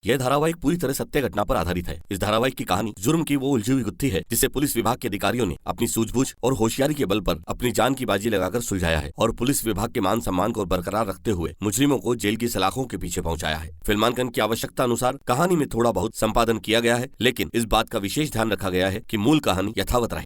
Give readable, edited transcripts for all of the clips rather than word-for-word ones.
यह धारावाहिक पूरी तरह सत्य घटना पर आधारित है। इस धारावाहिक की कहानी जुर्म की वो उलझी हुई गुत्थी है जिसे पुलिस विभाग के अधिकारियों ने अपनी सूझबूझ और होशियारी के बल पर अपनी जान की बाजी लगाकर सुलझाया है और पुलिस विभाग के मान सम्मान को बरकरार रखते हुए मुजरिमों को जेल की सलाखों के पीछे पहुंचाया है। फिल्मांकन की आवश्यकता अनुसार कहानी में थोड़ा बहुत संपादन किया गया है, लेकिन इस बात का विशेष ध्यान रखा गया है कि मूल कहानी यथावत रहे।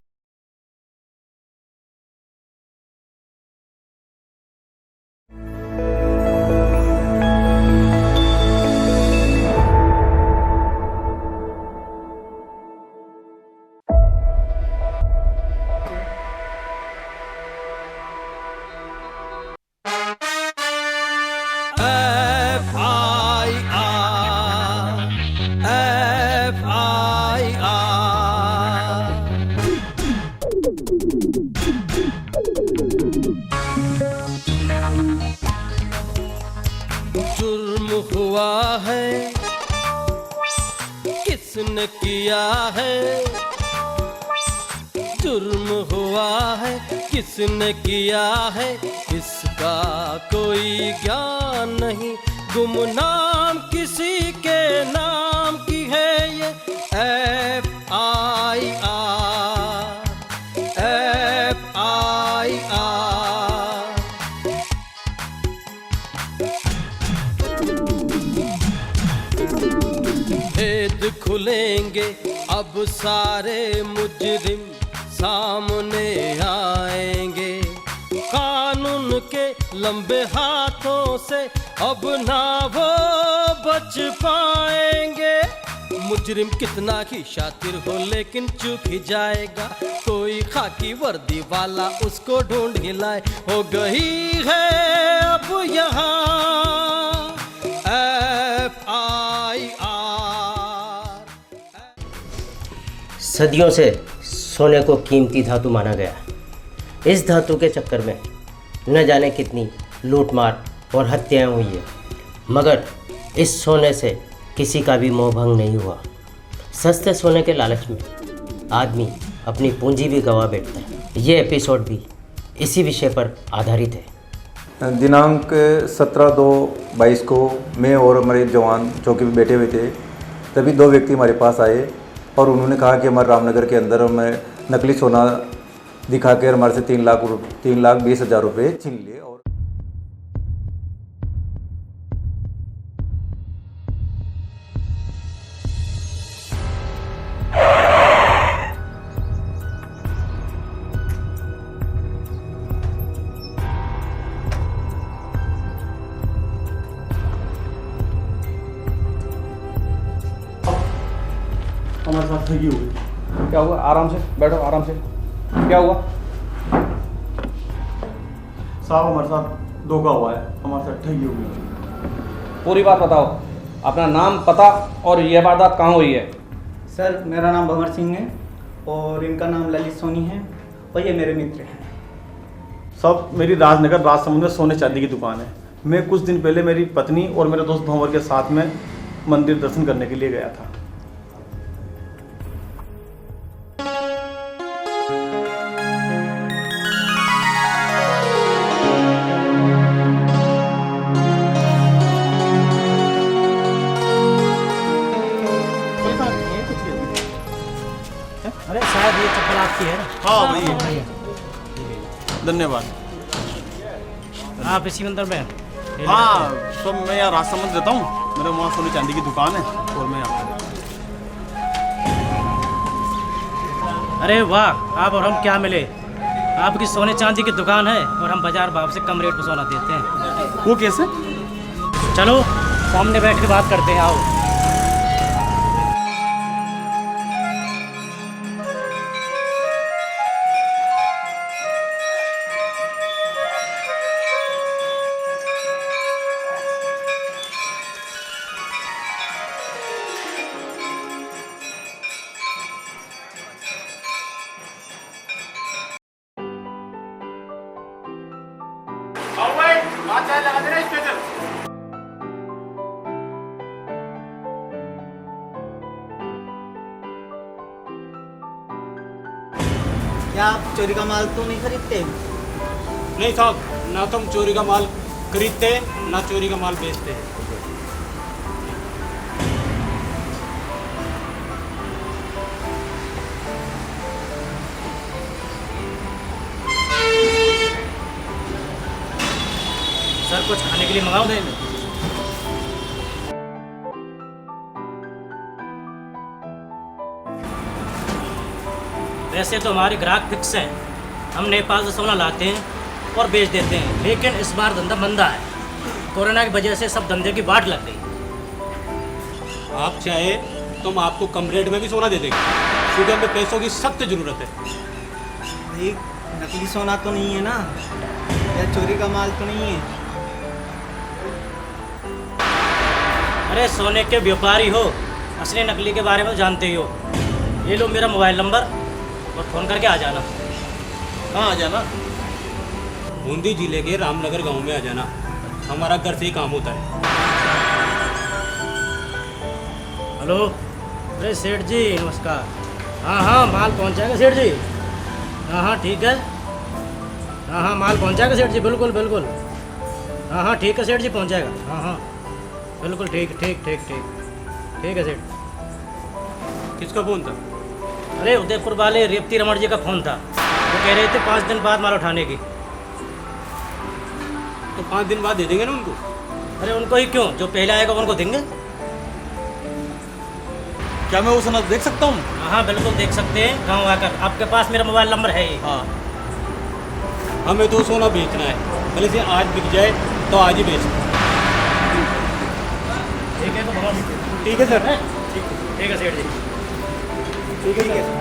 जुर्म हुआ है, किसने किया है? जुर्म हुआ है, किसने किया है? इसका कोई ज्ञान नहीं, गुमनाम किसी के नाम की है ये FIR। भेद खुलेंगे अब सारे मुजरिम सामने आएंगे, कानून के लंबे हाथों से अब ना वो बच पाएंगे। मुजरिम कितना ही शातिर हो लेकिन चूक ही जाएगा, कोई खाकी वर्दी वाला उसको ढूंढ ही लाए। हो गई है अब यहाँ FIR। सदियों से सोने को कीमती धातु माना गया। इस धातु के चक्कर में न जाने कितनी लूटमार और हत्याएं हुई है, मगर इस सोने से किसी का भी मोहभंग नहीं हुआ। सस्ते सोने के लालच में आदमी अपनी पूंजी भी गंवा बैठता है। ये एपिसोड भी इसी विषय पर आधारित है। दिनांक 17/2/22 को मैं और हमारे जवान चौकी पे बैठे हुए थे, तभी दो व्यक्ति हमारे पास आए और उन्होंने कहा कि हमारे रामनगर के अंदर हमें नकली सोना दिखा कर हमारे से 3,20,000 रुपये छीन लिए। और हमारे साथ ठगी हो गई। क्या हुआ? आराम से बैठो, आराम से। क्या हुआ? साहब हमारे साथ धोखा हुआ है, हमारे साथ ठगी हो गई। पूरी बात बताओ, अपना नाम, पता और यह वारदात कहाँ हुई है? सर मेरा नाम भंवर सिंह है और इनका नाम ललित सोनी है और ये मेरे मित्र हैं। सब मेरी राजनगर राजसमंद में सोने चांदी की दुकान है। मैं कुछ दिन पहले मेरी पत्नी और मेरे दोस्त भंवर के साथ में मंदिर दर्शन करने के लिए गया था। अरे शायद ये चप्पल आपकी है ना? हाँ वही, धन्यवाद। आप इसी मंदिर में? हाँ, तो मैं यहाँ राजसमंद रहता हूँ, मेरे वहाँ सोने चांदी की दुकान है और मैं यहाँ। अरे वाह, आप और हम क्या मिले। आपकी सोने चांदी की दुकान है और हम बाजार भाव से कम रेट पर सोना देते हैं। वो कैसे? चलो सामने बैठ के बात करते हैं, आओ। क्या आप चोरी का माल तो नहीं खरीदते? नहीं साहब, ना तुम चोरी का माल खरीदते ना चोरी का माल बेचते। खाने के लिए मंगाओ दे में। वैसे तो हमारे ग्राहक फिक्स हैं, हम नेपाल से सोना लाते हैं और बेच देते हैं, लेकिन इस बार धंधा मंदा है। कोरोना की वजह से सब धंधे की बाट लग गई। आप चाहे तो हम आपको कम रेट में भी सोना दे देंगे, क्योंकि हमें पैसों की सख्त ज़रूरत है। भाई नकली सोना तो नहीं है ना, या चोरी का माल तो नहीं है? अरे सोने के व्यापारी हो, असली नकली के बारे में जानते ही हो। ये लो मेरा मोबाइल नंबर और फ़ोन करके आ जाना। कहाँ आ जाना? बूंदी जिले के रामनगर गांव में आ जाना, हमारा घर से ही काम होता है। हेलो, अरे सेठ जी नमस्कार। हाँ माल पहुंच जाएगा सेठ जी। हाँ ठीक है। हाँ माल पहुंच जाएगा सेठ जी, बिल्कुल बिल्कुल। हाँ ठीक है सेठ जी, पहुंच जाएगा। हाँ बिल्कुल ठीक है सेठ। किसका फ़ोन था? अरे उदयपुर वाले रेवती रमण जी का फ़ोन था, वो कह रहे थे 5 दिन बाद माल उठाने की। तो 5 दिन बाद दे देंगे ना उनको। अरे उनको ही क्यों, जो पहले आएगा उनको देंगे। क्या मैं वो सोना देख सकता हूँ? हाँ बिल्कुल देख सकते हैं, गाँव आकर। आपके पास मेरा मोबाइल नंबर है ही। हाँ, हमें तो सोना बेचना है, भले से आज बिक जाए तो आज ही बेच। ठीक है तो बहुत ठीक है सर। ठीक है सेठ जी। ठीक है sir.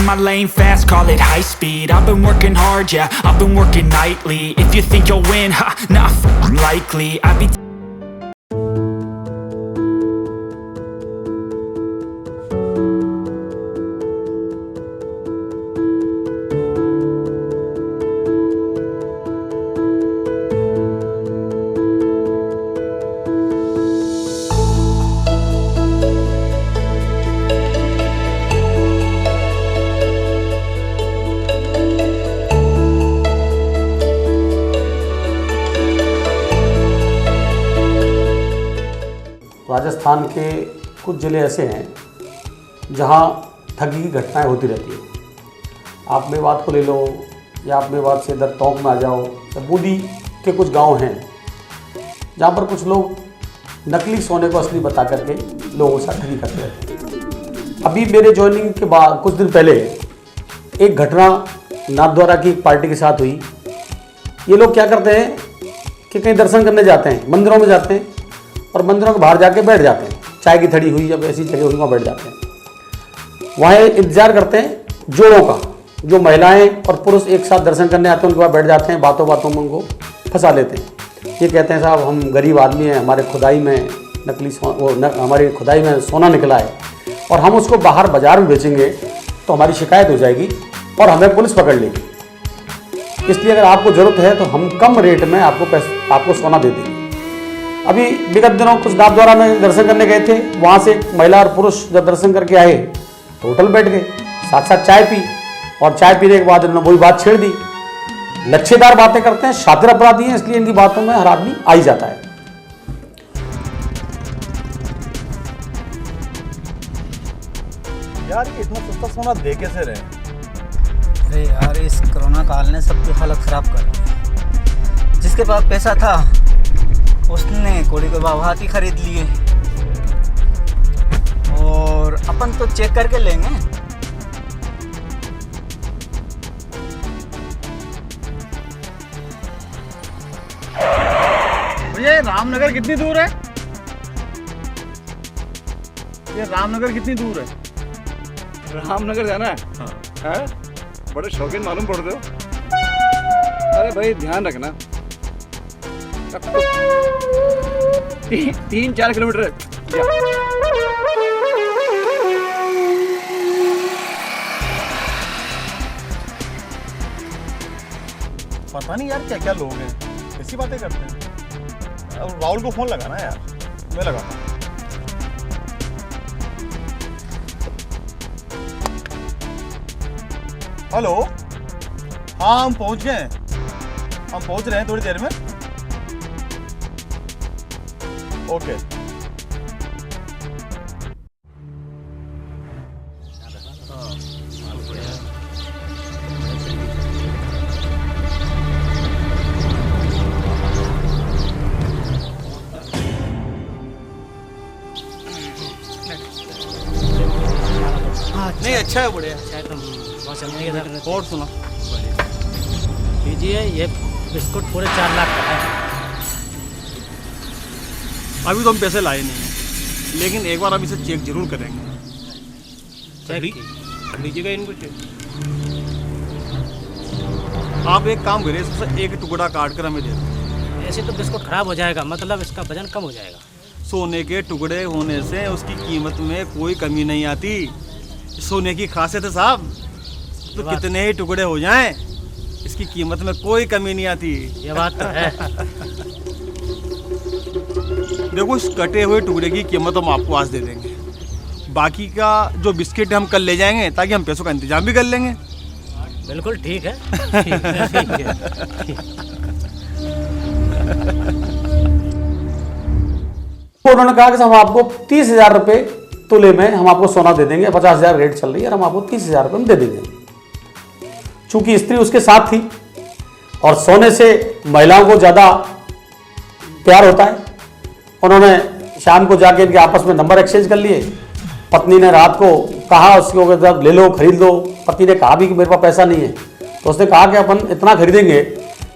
My lane fast, call it high speed. I've been working hard, yeah, I've been working nightly. If you think you'll win, ha, not likely. I be Rajasthan के कुछ ज़िले ऐसे हैं जहां ठगी की घटनाएं होती रहती हैं। आप मेवात को ले लो, या आप मेवात से इधर टोंक में आ जाओ, या बूंदी के कुछ गांव हैं जहां पर कुछ लोग नकली सोने को असली बता करके लोगों से ठगी करते रहते हैं। अभी मेरे ज्वाइनिंग के बाद कुछ दिन पहले एक घटना नाथद्वारा की एक पार्टी के साथ हुई। ये लोग क्या करते हैं कि कहीं दर्शन करने जाते हैं, मंदिरों में जाते हैं और मंदिरों के बाहर जाके बैठ जाते हैं। चाय की थड़ी हुई या ऐसी जगह हुई, वहाँ बैठ जाते हैं। वहाँ इंतजार करते हैं जोड़ों का, जो महिलाएं और पुरुष एक साथ दर्शन करने आते हैं, उनके पास बैठ जाते हैं, बातों बातों में उनको फंसा लेते हैं। ये कहते हैं साहब हम गरीब आदमी हैं, हमारे खुदाई में हमारी खुदाई में सोना निकला है और हम उसको बाहर बाजार में बेचेंगे तो हमारी शिकायत हो जाएगी और हमें पुलिस पकड़ लेगी। इसलिए अगर आपको ज़रूरत है तो हम कम रेट में आपको सोना दे देंगे। अभी विगत दिनों कुछ नाथद्वारा में दर्शन करने गए थे, वहाँ से महिला और पुरुष जब दर्शन करके आए तो होटल बैठ गए, साथ साथ चाय पी, और चाय पीने के बाद इन्होंने वही बात छेड़ दी। लच्छेदार बातें करते हैं, शातिर अपराधी हैं, इसलिए इनकी बातों में हर आदमी आ ही जाता है। यार ये इतना सस्ता सोना दे कैसे रहे? अरे यार इस कोरोना काल ने सबकी हालत ख़राब कर दी। जिसके पास पैसा था उसने कोड़ी के भाव हाथ ही खरीद लिए, और अपन तो चेक करके लेंगे। ये रामनगर कितनी दूर है? ये रामनगर कितनी दूर है? रामनगर जाना है? हाँ। है? बड़े शौकीन मालूम पड़ रहे हो। अरे भाई ध्यान रखना, 3-4 किलोमीटर है। पता नहीं यार क्या क्या लोग हैं, कैसी बातें करते हैं। अब राहुल को फोन लगाना यार, मैं लगाता हूँ। हेलो, हाँ हम पहुंच गए हैं, हम पहुंच रहे हैं थोड़ी देर में। ओके। नहीं अच्छा है, बढ़िया बहुत चलने के साथ। और सुना लीजिए, ये बिस्कुट पूरे 4 लाख का है। अभी तो हम पैसे लाए नहीं हैं, लेकिन एक बार हम इसे चेक जरूर करेंगे। लीजिएगा इनको चेक। आप एक काम करिए, इसमें एक टुकड़ा काट कर हमें दे दो। ऐसे तो बिस्कुट खराब हो जाएगा, मतलब इसका वजन कम हो जाएगा। सोने के टुकड़े होने से उसकी कीमत में कोई कमी नहीं आती। सोने की खासियत है साहब, तो कितने ही टुकड़े हो जाएं, इसकी कीमत में कोई कमी नहीं आती। ये बात तो है। देखो, इस कटे हुए टुकड़े की कीमत हम आपको आज दे देंगे, बाकी का जो बिस्किट हम कल ले जाएंगे, ताकि हम पैसों का इंतजाम भी कर लेंगे। बिल्कुल ठीक है, ठीक है, ठीक है। उन्होंने कहा कि हम आपको 30,000 रुपये तुले में हम आपको सोना दे देंगे, 50,000 रेट चल रही है और हम आपको 30,000 रुपये में दे देंगे। चूंकि स्त्री उसके साथ थी और सोने से महिलाओं को ज़्यादा प्यार होता है, उन्होंने शाम को जाके इनके आपस में नंबर एक्सचेंज कर लिए। पत्नी ने रात को कहा उसको ले लो, खरीद लो। पति ने कहा भी कि मेरे पास पैसा नहीं है, तो उसने कहा कि अपन इतना खरीदेंगे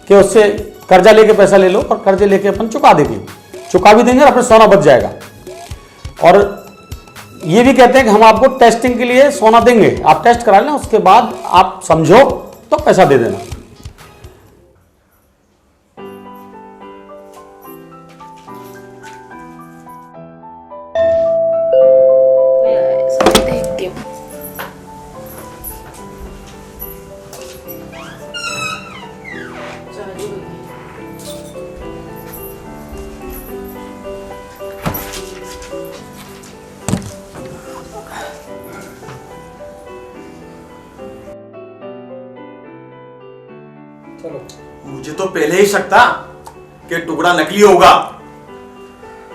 कि उससे कर्जा लेके पैसा ले लो और कर्जे लेके अपन चुका देंगे, चुका भी देंगे और अपना सोना बच जाएगा। और ये भी कहते हैं कि हम आपको टेस्टिंग के लिए सोना देंगे, आप टेस्ट करा लें, उसके बाद आप समझो तो पैसा दे देना। देखती हूँ। मुझे तो पहले ही शक था कि टुकड़ा नकली होगा।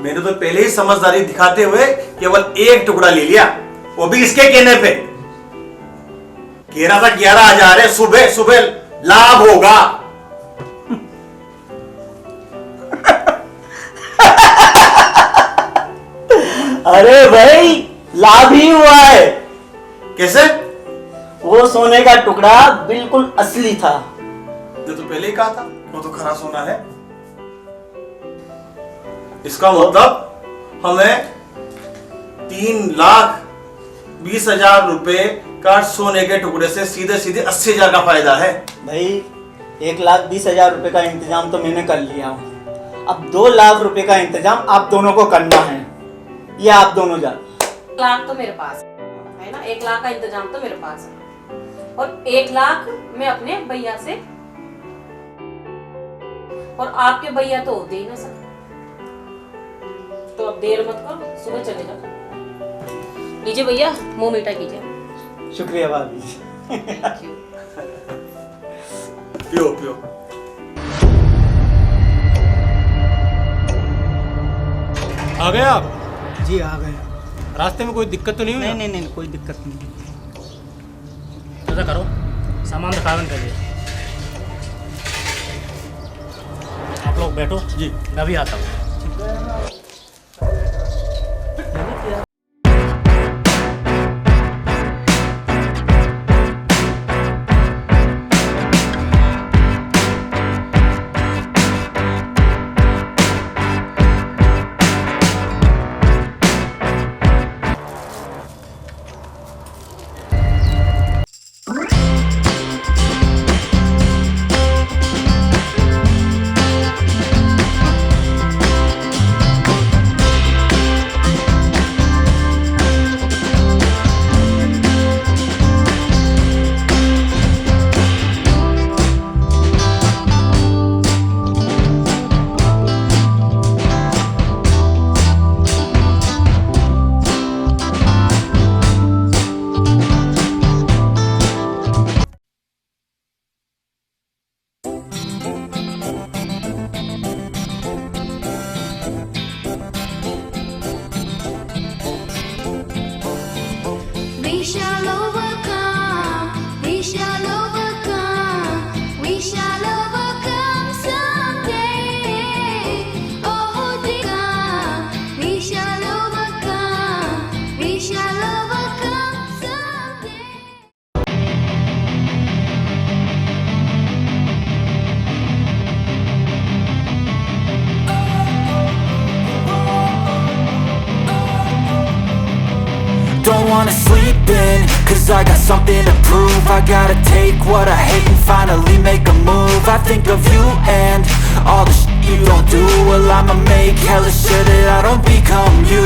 मैंने तो पहले ही समझदारी दिखाते हुए केवल एक टुकड़ा ले लिया, वो भी इसके कहने पे। कह रहा था 11,000 है, सुबह सुबह लाभ होगा। अरे भाई, लाभ ही हुआ है। कैसे? वो सोने का टुकड़ा बिल्कुल असली था। जो तो पहले ही कहा था, वो तो खरा सोना है। इसका मतलब हमें 3,20,000 रुपए का सोने के टुकड़े से सीधे सीधे 80,000 का फायदा है। भाई 1,20,000 रुपए का इंतजाम तो मैंने कर लिया हूँ, अब 2 लाख रुपए का इंतजाम आप दोनों को करना है। ये आप दोनों जान। 1 लाख तो मेरे पास है ना, 1 लाख का इंतजाम तो मेरे पास है, और 1 लाख मैं अपने भैया से, और आपके भैया तो दे ही ना सकते, तो अब देर मत करो, सुबह चले जाओ। लीजिए भैया, मुंह मीठा कीजिए। शुक्रिया भाभी। पियो पियो। आ गए आप? जी आ गए। रास्ते में कोई दिक्कत तो नहीं हुई? नहीं, कोई दिक्कत नहीं। ऐसा करो, सामान दिखावन करिए। आप लोग बैठो जी, मैं भी आता हूँ। wanna sleep in, cause I got something to prove. I gotta take what I hate and finally make a move. I think of you and all the shit you don't do. Well, I'ma make hella sure that I don't become you.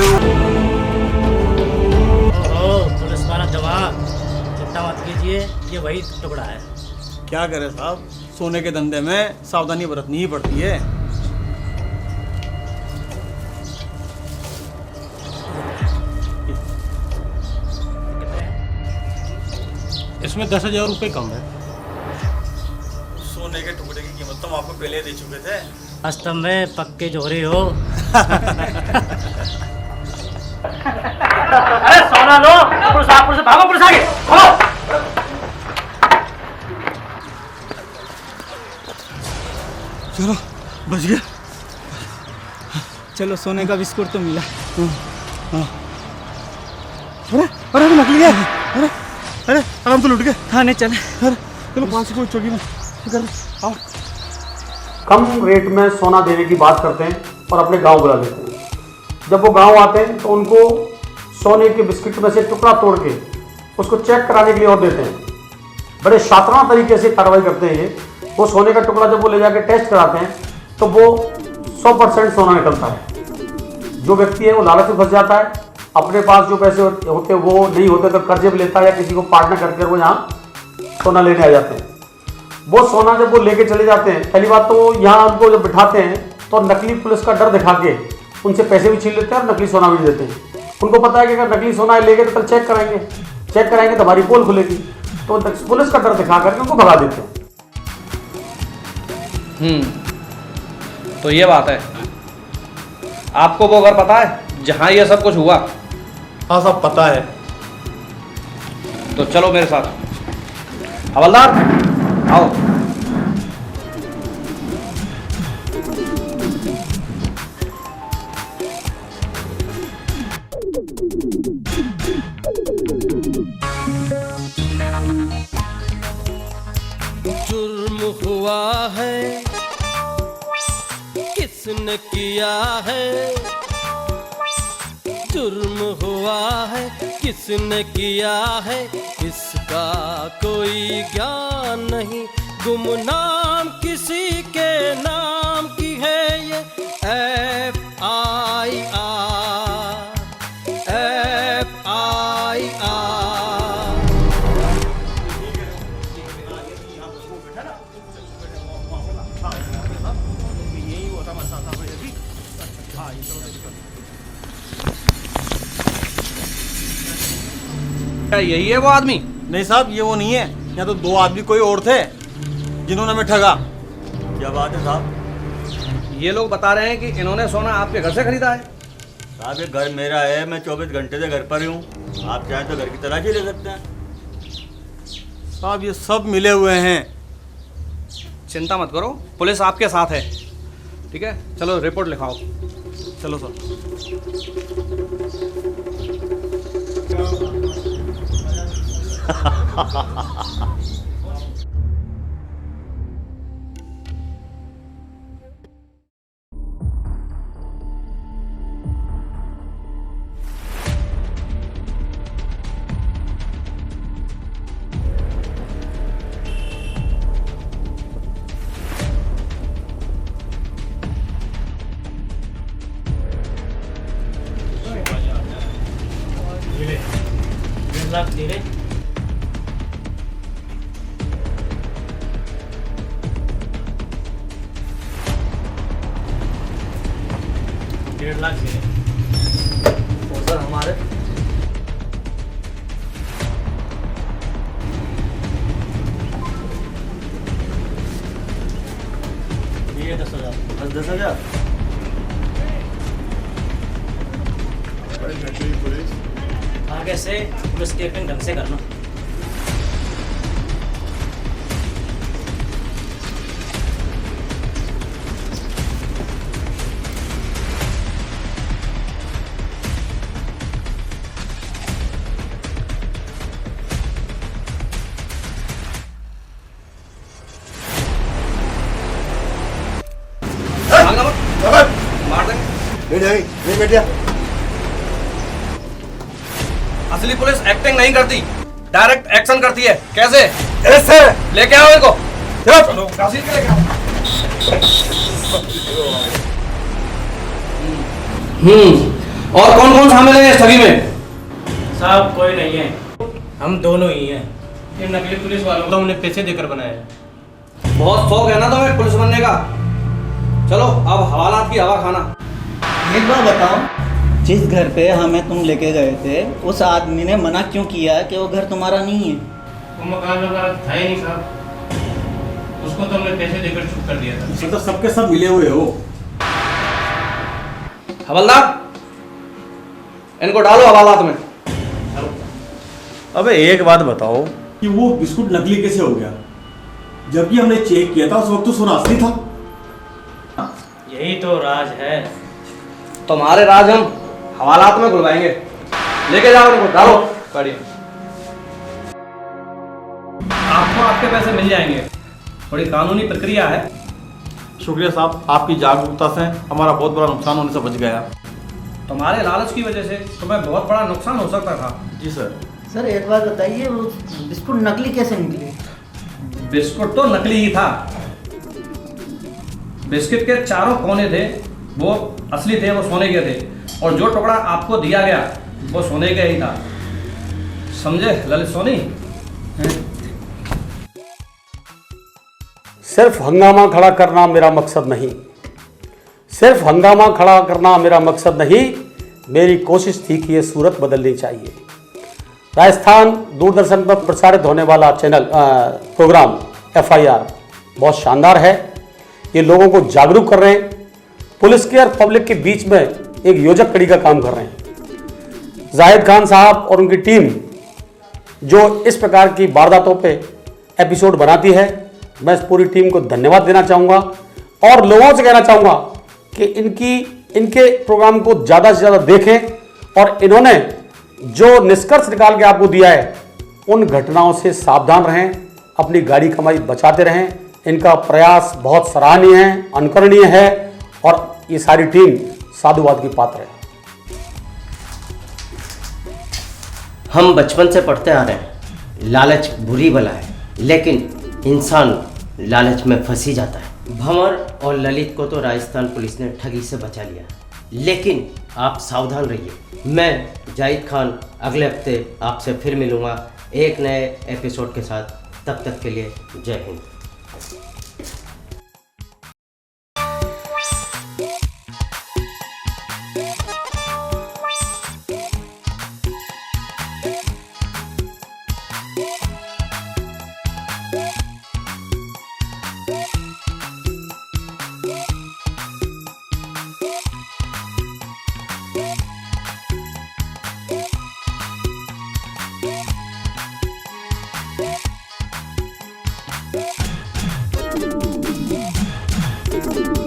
ओहो, police वाला जवान, चिंता मत कीजिए, ये वही टुकड़ा है। क्या करे साहब, सोने के धंधे में सावधानी बरतनी ही पड़ती है। इसमें 10,000 रुपये कम है। सोने के टुकड़े की कीमत तो हम आपको पहले दे चुके थे। अस्तम में पक्के जोहरी हो। अरे सोना लो, पुलिस भागो, पुलिस आगे भागो। चलो बच गया। चलो सोने का बिस्कुट तो मिला। अरे अरे नकली है। अरे अरे हम तो लुट गए। हाँ नहीं चले। अरे चलो 5 कोई चौकी में कर आओ। कम रेट में सोना देने की बात करते हैं और अपने गांव बुला लेते हैं। जब वो गांव आते हैं तो उनको सोने के बिस्किट में से टुकड़ा तोड़ के उसको चेक कराने के लिए और देते हैं। बड़े शातिराना तरीके से कार्रवाई करते हैं ये। वो सोने का टुकड़ा जब वो ले जाके टेस्ट कराते हैं तो वो 100% सोना निकलता है। जो व्यक्ति है वो लालच में फंस जाता है, अपने पास जो पैसे होते वो नहीं होते तो कर्जे में लेता है या किसी को पार्टनर करके वो यहाँ सोना लेने आ जाते हैं। वो सोना जब वो लेके चले जाते हैं, पहली बात तो वो यहाँ उनको जब बिठाते हैं तो नकली पुलिस का डर दिखा के उनसे पैसे भी छीन लेते हैं और नकली सोना भी देते हैं। उनको पता है कि अगर नकली सोना लेंगे तो कल चेक कराएंगे तो हमारी पोल खुलेगी, तो पुलिस का डर दिखा करके उनको भगा देते हैं। तो ये बात है। आपको वो घर पता है जहां ये सब कुछ हुआ? हाँ सब पता है। तो चलो मेरे साथ। हवलदार आओ। जुर्म हुआ है, किसने किया है? जुर्म हुआ है, किसने किया है? इसका कोई ज्ञान नहीं, गुमनाम किसी के नाम की है ये FIR। क्या यही है वो आदमी? नहीं साहब ये वो नहीं है, यहाँ तो 2 आदमी कोई और थे जिन्होंने हमें ठगा। क्या बात है साहब? ये लोग बता रहे हैं कि इन्होंने सोना आपके घर से खरीदा है। साहब ये घर मेरा है, मैं 24 घंटे से घर पर ही हूँ। आप चाहें तो घर की तलाशी ले सकते हैं। साहब ये सब मिले हुए हैं। चिंता मत करो, पुलिस आपके साथ है। ठीक है, चलो रिपोर्ट लिखाओ। चलो सर। लाख दे रहे। $1.5 लाख दे रहे। और सर हमारे ये 10,000। बस 10,000। आगे से पुलिस की एक्टिंग ढंग से करना। मार देंगे। नहीं बैठ जा। असली पुलिस एक्टिंग नहीं करती, डायरेक्ट एक्शन करती है। कैसे? ऐसे लेके आओ इनको। चलो काशी के लेके आओ। और कौन कौन शामिल है इस ठगी में? साहब कोई नहीं है, हम दोनों ही हैं। ये नकली पुलिस वालों को हमने पैसे देकर बनाया। बहुत शौक है ना तुम्हें पुलिस बनने का। चलो अब हवालात की हवा खाना। एक बात बताओ, जिस घर पे हमें तुम लेके गए थे उस आदमी ने मना क्यों किया कि वो घर तुम्हारा नहीं है? वो मकान वगैरह था ही नहीं साहब, उसको तो हमने पैसे देकर चुप कर दिया था। इसमें तो सबके सब मिले हुए हो। हवलदार, इनको डालो हवालात में। अबे एक बात बताओ कि वो बिस्कुट नकली कैसे हो गया, जबकि हमने चेक किया था उस वक्त तो सोना असली था। यही तो राज है। तुम्हारे राज हम हवालात में खुलवाएंगे। लेके जाओ इनको, डालो गाड़ी। आपको आपके पैसे मिल जाएंगे, थोड़ी कानूनी प्रक्रिया है। शुक्रिया साहब, आपकी जागरूकता से हमारा बहुत बड़ा नुकसान होने से बच गया। तुम्हारे लालच की वजह से तुम्हें बहुत बड़ा नुकसान हो सकता था। जी सर। सर एक बात बताइए, वो बिस्कुट नकली कैसे निकले? बिस्कुट तो नकली ही था। बिस्किट के चारों कोने थे वो असली थे, वो सोने के थे, और जो टुकड़ा आपको दिया गया वो सोने का ही था। समझे ललित सोनी? सिर्फ हंगामा खड़ा करना मेरा मकसद नहीं, सिर्फ हंगामा खड़ा करना मेरा मकसद नहीं, मेरी कोशिश थी कि ये सूरत बदलनी चाहिए। राजस्थान दूरदर्शन पर प्रसारित होने वाला चैनल प्रोग्राम FIR बहुत शानदार है। ये लोगों को जागरूक कर रहे हैं, पुलिस के और पब्लिक के बीच में एक योजक कड़ी का काम कर रहे हैं। जाहिद खान साहब और उनकी टीम जो इस प्रकार की वारदातों पे एपिसोड बनाती है, मैं इस पूरी टीम को धन्यवाद देना चाहूँगा और लोगों से कहना चाहूँगा कि इनके प्रोग्राम को ज़्यादा से ज़्यादा देखें और इन्होंने जो निष्कर्ष निकाल के आपको दिया है उन घटनाओं से सावधान रहें, अपनी गाड़ी कमाई बचाते रहें। इनका प्रयास बहुत सराहनीय है, अनुकरणीय है और ये सारी टीम साधुवाद की पात्र है। हम बचपन से पढ़ते आ रहे हैं, लालच बुरी बला है, लेकिन इंसान लालच में फंस ही जाता है। भंवर और ललित को तो राजस्थान पुलिस ने ठगी से बचा लिया, लेकिन आप सावधान रहिए। मैं जाहिद खान अगले हफ्ते आपसे फिर मिलूँगा एक नए एपिसोड के साथ। तब तक के लिए जय हिंद। you